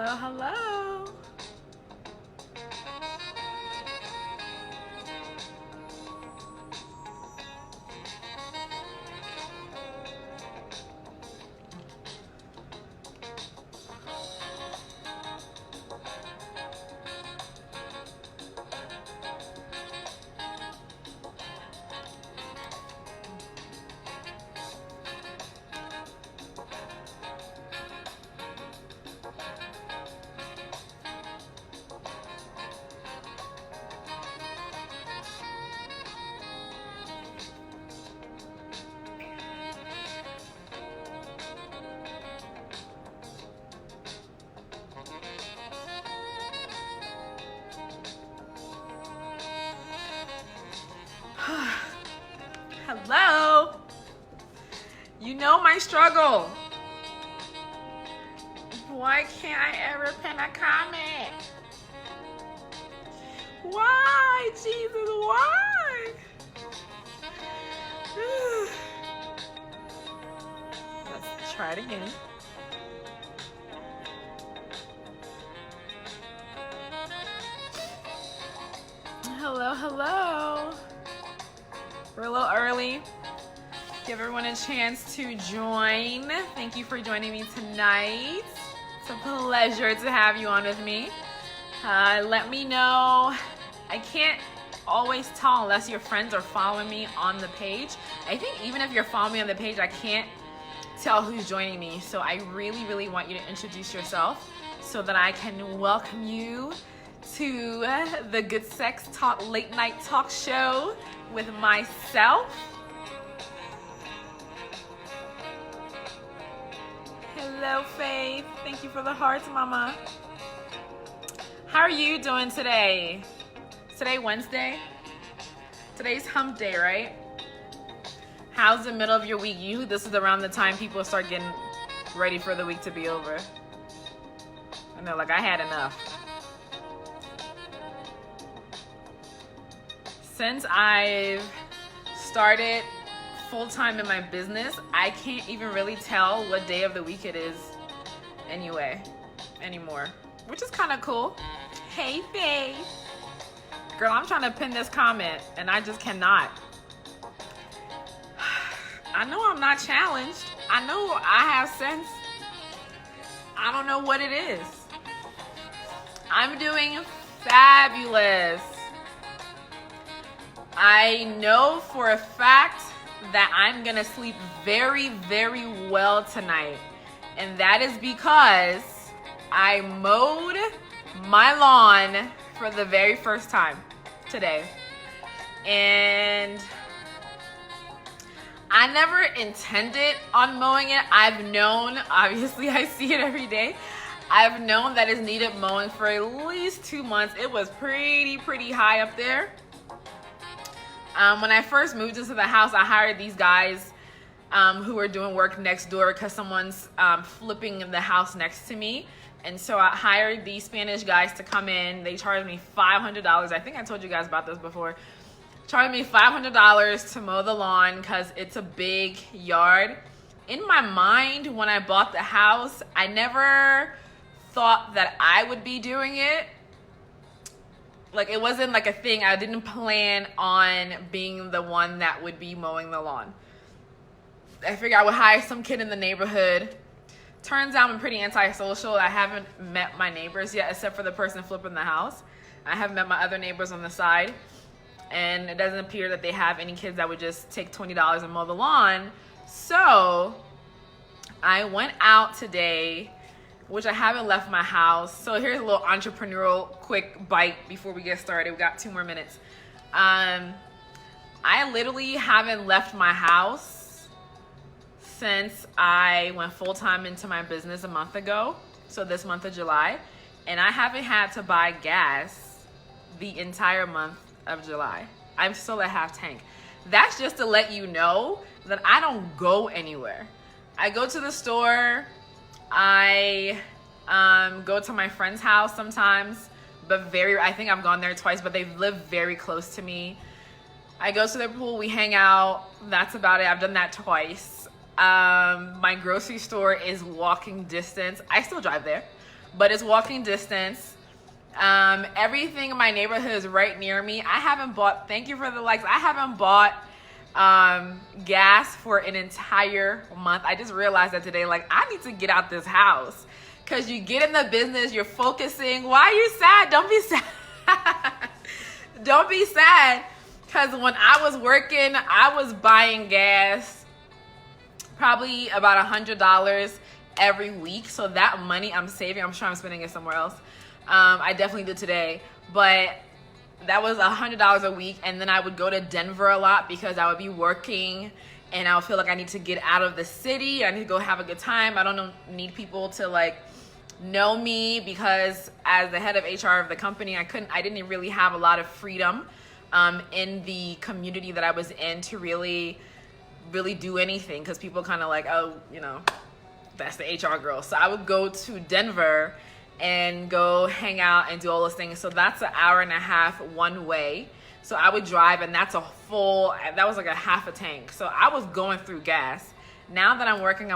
Hello, hello. Hello. You know my struggle. Why can't I ever pin a comment? Why, Jesus, why? Let's try it again. Hello, hello. We're a little early. Give everyone a chance to join. Thank you for joining me tonight. It's a pleasure to have you on with me. Let me know. I can't always tell unless your friends are following me on the page. I think even if you're following me on the page, I can't tell who's joining me. So I really, really want you to introduce yourself so that I can welcome you to the Good Sex Talk Late Night Talk Show with myself. Hello, Faith. Thank you for the hearts, Mama. How are you doing today? Today, Wednesday? Today's hump day, right? How's the middle of your week? Usually this is around the time people start getting ready for the week to be over. And they're like, I had enough. Since I've started full-time in my business, I can't even really tell what day of the week it is anymore, which is kind of cool. Hey, Faye. Girl, I'm trying to pin this comment, and I just cannot. I know I'm not challenged. I know I have sense. I don't know what it is. I'm doing fabulous. I know for a fact that I'm gonna sleep very, very well tonight. And that is because I mowed my lawn for the very first time today. And I never intended on mowing it. I've known, obviously I see it every day. I've known that it's needed mowing for at least 2 months. It was pretty high up there. When I first moved into the house, I hired these guys who were doing work next door because someone's flipping the house next to me. And so I hired these Spanish guys to come in. They charged me $500. I think I told you guys about this before. Charged me $500 to mow the lawn because it's a big yard. In my mind, when I bought the house, I never thought that I would be doing it. Like, it wasn't like a thing. I didn't plan on being the one that would be mowing the lawn. I figured I would hire some kid in the neighborhood. Turns out I'm pretty antisocial. I haven't met my neighbors yet, except for the person flipping the house. I haven't met my other neighbors on the side. And it doesn't appear that they have any kids that would just take $20 and mow the lawn. So I went out today, which I haven't left my house. So here's a little entrepreneurial quick bite before we get started. We got 2 more minutes. I literally haven't left my house since I went full-time into my business a month ago. So this month of July. And I haven't had to buy gas the entire month of July. I'm still at half tank. That's just to let you know that I don't go anywhere. I go to the store. I go to my friend's house sometimes, but I think I've gone there twice, but they live very close to me. I go to their pool, we hang out. That's about it. I've done that twice. My grocery store is walking distance. I still drive there, but it's walking distance. Everything in my neighborhood is right near me. I haven't bought, thank you for the likes, I haven't bought gas for an entire month. I just realized that today, like, I need to get out this house, because you get in the business, you're focusing. Why are you sad? Don't be sad. Don't be sad, because when I was working, I was buying gas probably about $100 every week. So that money I'm saving, I'm sure I'm spending it somewhere else. I definitely did today, but that was $100 a week. And then I would go to Denver a lot because I would be working and I would feel like I need to get out of the city. I need to go have a good time. I don't need people to like know me, because as the head of HR of the company, I didn't really have a lot of freedom in the community that I was in to really do anything, because people kind of like, oh, you know, that's the HR girl. So I would go to Denver and go hang out and do all those things. So that's an hour and a half one way. So I would drive, and that was like a half a tank. So I was going through gas. Now that I'm working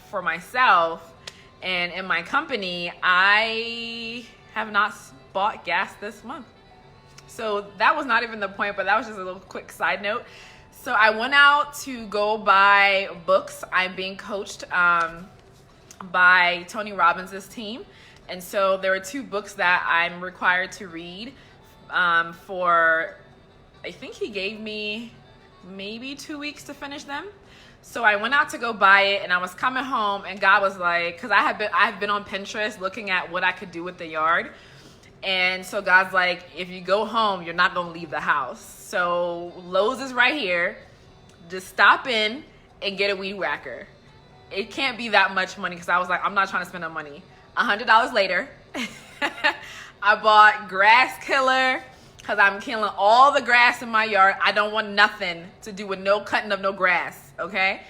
for myself and in my company, I have not bought gas this month. So that was not even the point, but that was just a little quick side note. So I went out to go buy books. I'm being coached by Tony Robbins' team. And so there were 2 books that I'm required to read for, I think he gave me maybe 2 weeks to finish them. So I went out to go buy it, and I was coming home, and God was like, because I've been on Pinterest looking at what I could do with the yard. And so God's like, if you go home, you're not going to leave the house. So Lowe's is right here. Just stop in and get a weed whacker. It can't be that much money, because I was like, I'm not trying to spend no money. $100 later, I bought grass killer, because I'm killing all the grass in my yard. I don't want nothing to do with no cutting of no grass, okay?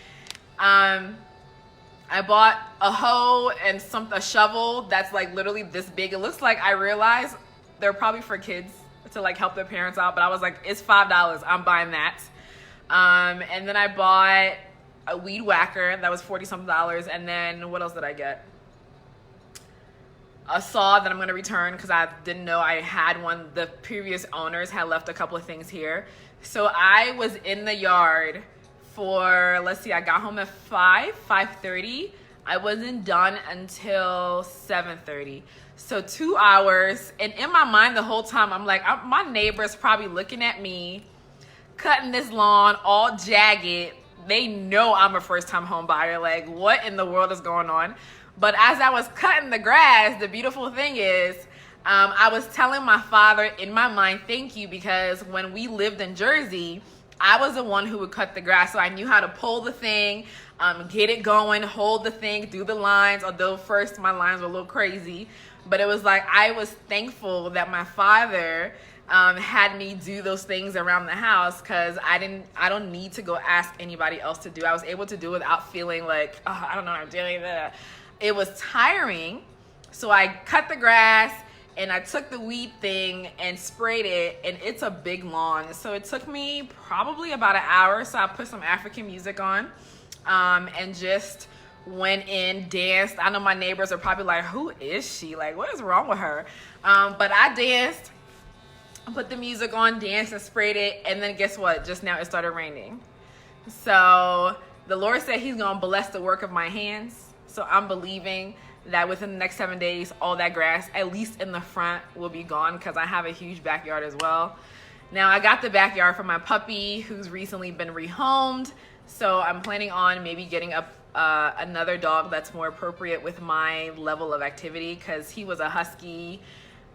I bought a hoe and a shovel that's like literally this big. It looks like, I realized they're probably for kids to like help their parents out, but I was like, it's $5. I'm buying that. And then I bought a weed whacker that was $40-something. And then what else did I get? A saw that I'm going to return, because I didn't know I had one. The previous owners had left a couple of things here. So I was in the yard for, let's see, I got home at 5:30. I wasn't done until 7:30. So 2 hours. And in my mind the whole time, I'm like, my neighbor's probably looking at me cutting this lawn all jagged. They know I'm a first-time home buyer. Like, what in the world is going on? But as I was cutting the grass, the beautiful thing is, I was telling my father in my mind, thank you, because when we lived in Jersey, I was the one who would cut the grass. So I knew how to pull the thing, get it going, hold the thing, do the lines. Although first my lines were a little crazy, but it was like, I was thankful that my father had me do those things around the house, because I don't need to go ask anybody else to do. I was able to do it without feeling like, oh, I don't know what I'm doing. It was tiring. So I cut the grass, and I took the weed thing and sprayed it, and it's a big lawn. So it took me probably about an hour. So I put some African music on and just went in, danced. I know my neighbors are probably like, who is she? Like, what is wrong with her? But I danced, put the music on, danced, and sprayed it. And then guess what? Just now it started raining. So the Lord said he's going to bless the work of my hands. So I'm believing that within the next 7 days, all that grass, at least in the front, will be gone, because I have a huge backyard as well. Now, I got the backyard for my puppy, who's recently been rehomed. So I'm planning on maybe getting another dog that's more appropriate with my level of activity, because he was a husky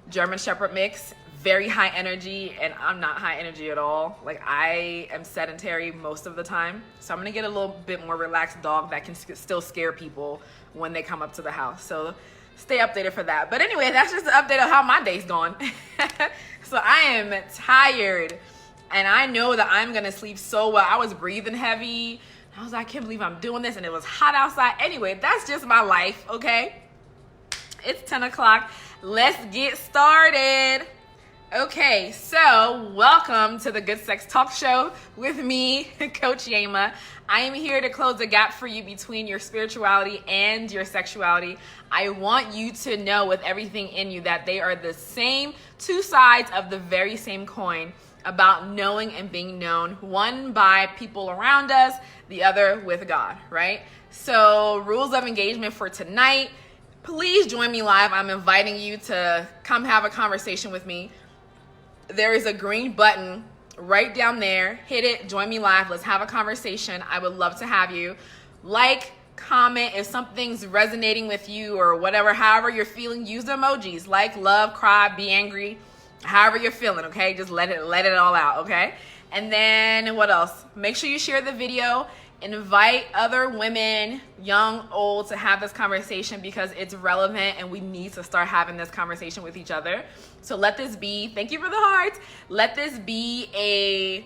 German Shepherd mix, very high energy, and I'm not high energy at all. Like, I am sedentary most of the time. So I'm gonna get a little bit more relaxed dog that can still scare people when they come up to the house. So stay updated for that. But anyway, that's just an update of how my day's gone. So I am tired, and I know that I'm gonna sleep so well. I was breathing heavy. I was like, I can't believe I'm doing this, and it was hot outside. Anyway, that's just my life, okay? It's 10 o'clock. Let's get started. Okay, so welcome to the Good Sex Talk Show with me, Coach Yema. I am here to close the gap for you between your spirituality and your sexuality. I want you to know with everything in you that they are the same two sides of the very same coin about knowing and being known, one by people around us, the other with God, right? So rules of engagement for tonight, please join me live. I'm inviting you to come have a conversation with me. There is a green button right down there. Hit it, join me live. Let's have a conversation. I would love to have you. Like, comment if something's resonating with you or whatever, however you're feeling, use the emojis. Like, love, cry, be angry, however you're feeling, okay? Just let it all out, okay? And then what else? Make sure you share the video. Invite other women, young, old, to have this conversation because it's relevant and we need to start having this conversation with each other. So let this be, thank you for the hearts, let this be a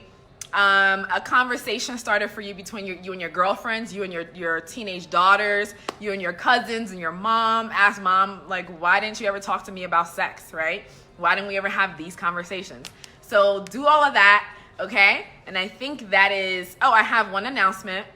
conversation starter for you between you and your girlfriends, you and your teenage daughters, you and your cousins and your mom. Ask mom, like, why didn't you ever talk to me about sex, right? Why didn't we ever have these conversations? So do all of that. Okay, and I think that is, I have one announcement.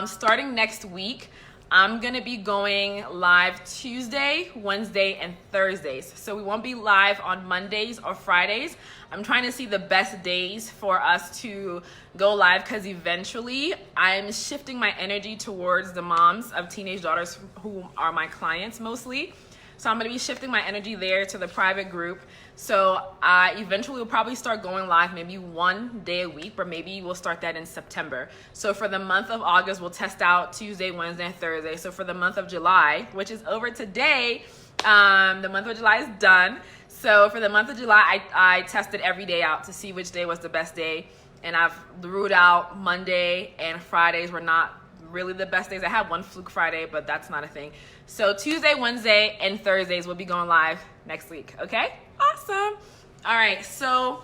Starting next week, I'm going to be going live Tuesday, Wednesday, and Thursdays. So we won't be live on Mondays or Fridays. I'm trying to see the best days for us to go live because eventually I'm shifting my energy towards the moms of teenage daughters who are my clients mostly. So I'm going to be shifting my energy there to the private group. So I eventually will probably start going live maybe one day a week, or maybe we'll start that in September. So for the month of August, we'll test out Tuesday, Wednesday, and Thursday. So for the month of July, which is over today, the month of July is done. So for the month of July, I tested every day out to see which day was the best day. And I've ruled out Monday and Fridays were not really the best days. I had one fluke Friday, but that's not a thing. So Tuesday, Wednesday, and Thursdays will be going live next week. Okay? Awesome. All right. So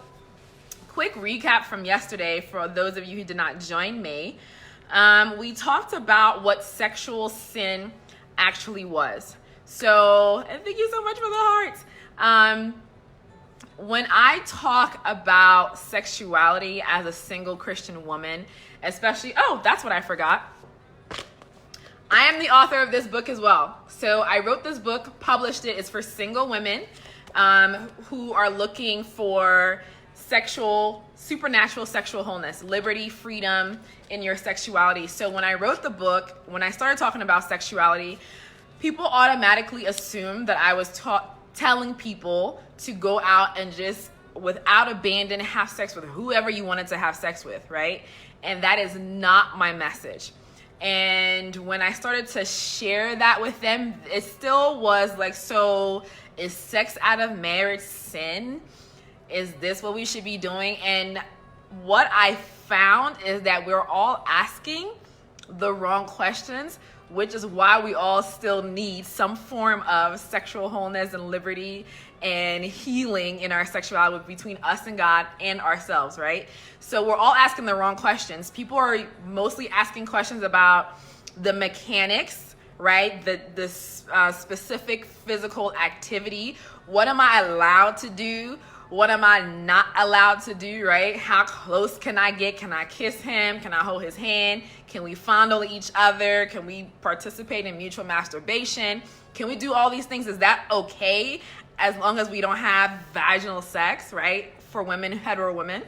quick recap from yesterday for those of you who did not join me. We talked about what sexual sin actually was. So, and thank you so much for the hearts. When I talk about sexuality as a single Christian woman, especially, that's what I forgot. I am the author of this book as well. So I wrote this book, published it. It's for single women who are looking for supernatural sexual wholeness, liberty, freedom in your sexuality. So when I wrote the book, when I started talking about sexuality, people automatically assumed that I was telling people to go out and just without abandon have sex with whoever you wanted to have sex with, right? And that is not my message. And when I started to share that with them, it still was like, so is sex out of marriage sin? Is this what we should be doing? And what I found is that we're all asking the wrong questions, which is why we all still need some form of sexual wholeness and liberty and healing in our sexuality between us and God and ourselves, right? So we're all asking the wrong questions. People are mostly asking questions about the mechanics, right? The specific physical activity. What am I allowed to do? What am I not allowed to do, right? How close can I get? Can I kiss him? Can I hold his hand? Can we fondle each other? Can we participate in mutual masturbation? Can we do all these things? Is that okay as long as we don't have vaginal sex, right? For women, hetero women,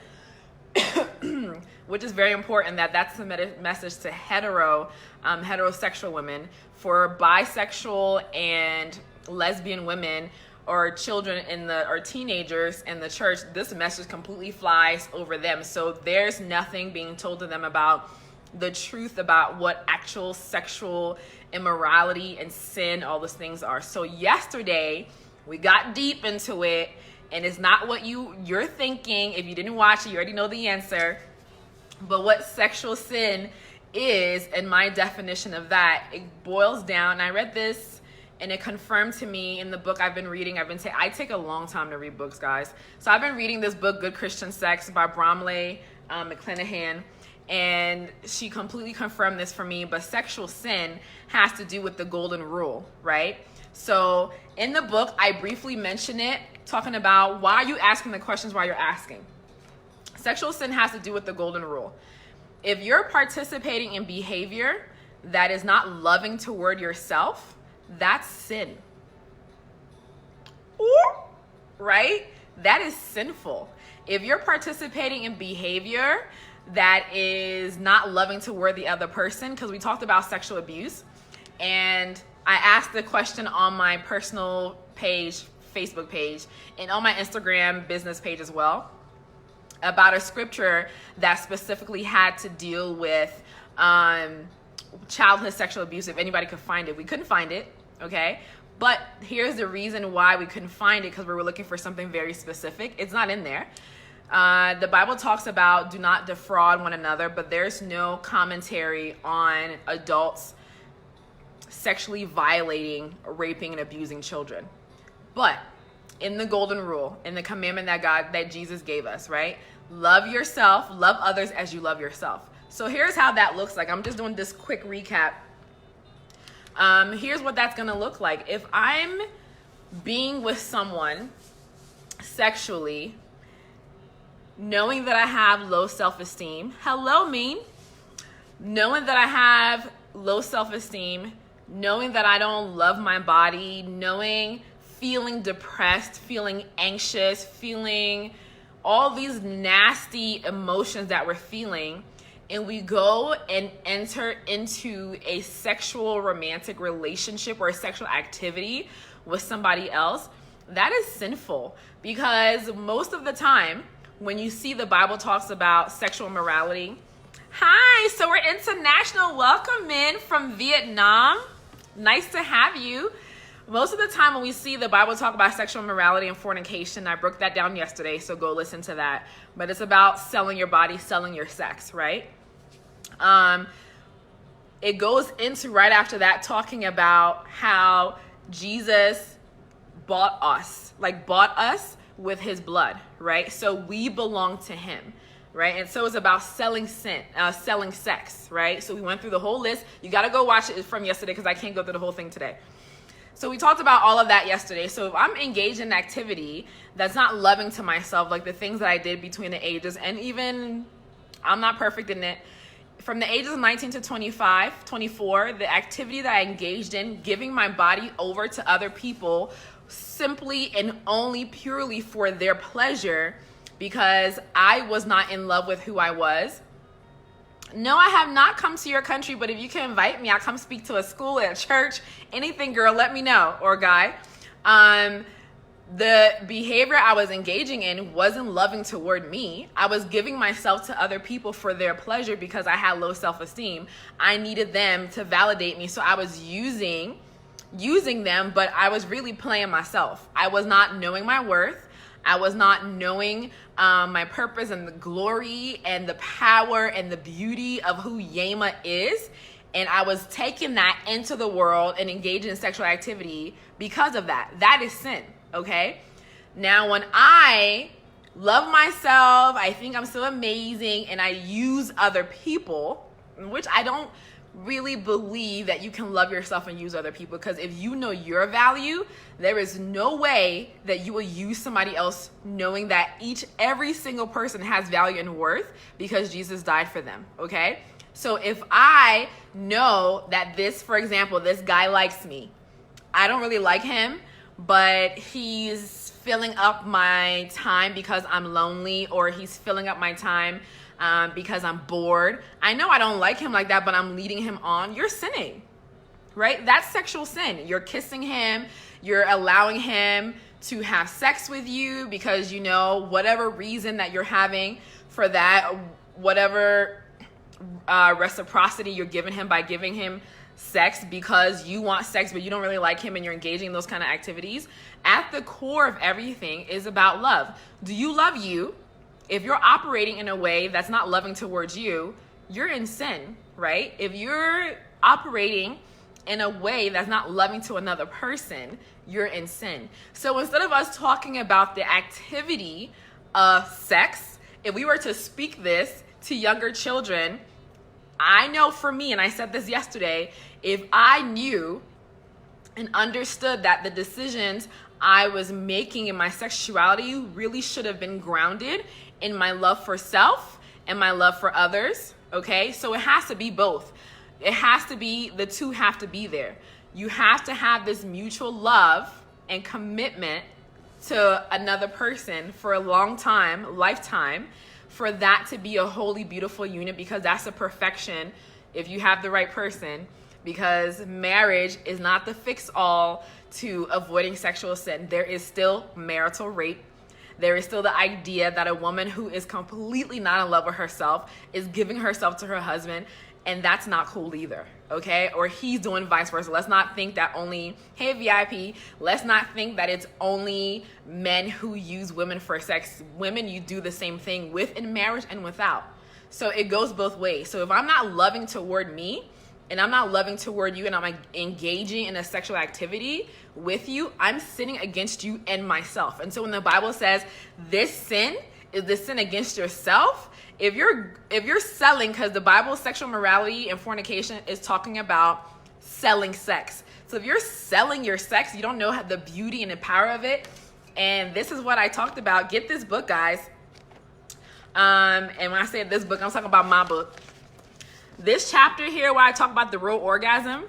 which is very important that's the message to heterosexual women. For bisexual and lesbian women, or children or teenagers in the church, this message completely flies over them. So there's nothing being told to them about the truth about what actual sexual immorality and sin, all those things are. So yesterday, we got deep into it, and it's not what you're thinking. If you didn't watch it, you already know the answer. But what sexual sin is, and my definition of that, it boils down, and I read this, and it confirmed to me in the book I've been reading. I take a long time to read books, guys. So I've been reading this book, Good Christian Sex, by Bromley McClanahan. And she completely confirmed this for me. But sexual sin has to do with the golden rule, right? So in the book, I briefly mention it. talking about why are you asking the questions why you're asking. Sexual sin has to do with the golden rule. If you're participating in behavior that is not loving toward yourself, that's sin. Right? That is sinful. If you're participating in behavior that is not loving toward the other person, because we talked about sexual abuse, and I asked the question on my personal page, Facebook page, and on my Instagram business page as well, about a scripture that specifically had to deal with childhood sexual abuse, if anybody could find it. We couldn't find it, okay? But here's the reason why we couldn't find it, because we were looking for something very specific. It's not in there. The Bible talks about do not defraud one another, but there's no commentary on adults sexually violating, raping, and abusing children. But in the golden rule, in the commandment that Jesus gave us, right? Love yourself, love others as you love yourself. So here's how that looks like. I'm just doing this quick recap. Here's what that's gonna look like. If I'm being with someone sexually, knowing that I have low self-esteem, hello mean, knowing that I have low self-esteem, knowing that I don't love my body, feeling depressed, feeling anxious, feeling all these nasty emotions that we're feeling, and we go and enter into a sexual romantic relationship or a sexual activity with somebody else, that is sinful. Because most of the time, when you see the Bible talks about sexual immorality, hi, so we're international. Welcome in from Vietnam. Nice to have you. Most of the time when we see the Bible talk about sexual immorality and fornication, I broke that down yesterday, so go listen to that. But it's about selling your body, selling your sex, right? It goes into right after that talking about how Jesus bought us with his blood, right? So we belong to him, right? And so it's about selling sex, right? So we went through the whole list. You got to go watch it from yesterday because I can't go through the whole thing today. So we talked about all of that yesterday. So if I'm engaged in activity that's not loving to myself, like the things that I did between the ages, and even I'm not perfect in it, from the ages of 19 to 24, the activity that I engaged in, giving my body over to other people simply and only purely for their pleasure because I was not in love with who I was. No, I have not come to your country, but if you can invite me, I'll come speak to a school, at a church, anything, girl, let me know, or guy. The behavior I was engaging in wasn't loving toward me. I was giving myself to other people for their pleasure because I had low self-esteem. I needed them to validate me, so I was using them, but I was really playing myself. I was not knowing my worth. I was not knowing my purpose and the glory and the power and the beauty of who Yema is. And I was taking that into the world and engaging in sexual activity because of that. That is sin, okay? Now, when I love myself, I think I'm so amazing, and I use other people, which I don't really believe that you can love yourself and use other people, because if you know your value, there is no way that you will use somebody else knowing that every single person has value and worth because Jesus died for them, okay? So if I know that for example, this guy likes me, I don't really like him, but he's filling up my time because I'm lonely, or he's filling up my time because I'm bored. I know I don't like him like that, but I'm leading him on. You're sinning, right? That's sexual sin. You're kissing him. You're allowing him to have sex with you because, whatever reason that you're having for that, whatever reciprocity you're giving him by giving him sex because you want sex, but you don't really like him, and you're engaging in those kind of activities. At the core of everything is about love. Do you love you? If you're operating in a way that's not loving towards you, you're in sin, right? If you're operating in a way that's not loving to another person, you're in sin. So instead of us talking about the activity of sex, if we were to speak this to younger children, I know for me, and I said this yesterday, if I knew and understood that the decisions I was making in my sexuality really should have been grounded in my love for self and my love for others, okay? So it has to be both. It has to be, the two have to be there. You have to have this mutual love and commitment to another person for a long time, lifetime, for that to be a wholly beautiful unit, because that's a perfection if you have the right person, because marriage is not the fix-all to avoiding sexual sin. There is still marital rape. There is still the idea that a woman who is completely not in love with herself is giving herself to her husband, and that's not cool either, okay? Or he's doing vice versa. Let's not think that only, hey VIP, let's not think that it's only men who use women for sex. Women, you do the same thing with in marriage and without. So it goes both ways. So if I'm not loving toward me, and I'm not loving toward you, and I'm engaging in a sexual activity with you, I'm sinning against you and myself. And so when the Bible says this sin is the sin against yourself, if you're selling, because the Bible, sexual morality and fornication is talking about selling sex. So if you're selling your sex, you don't know the beauty and the power of it. And this is what I talked about. Get this book, guys. And when I say this book, I'm talking about my book. This chapter here where I talk about the real orgasm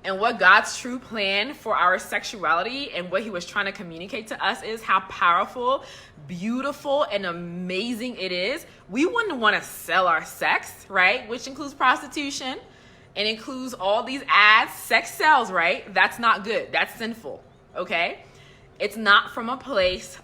and what God's true plan for our sexuality and what he was trying to communicate to us is how powerful, beautiful, and amazing it is. We wouldn't want to sell our sex, right? Which includes prostitution and includes all these ads. Sex sells, right? That's not good. That's sinful, okay? It's not from a place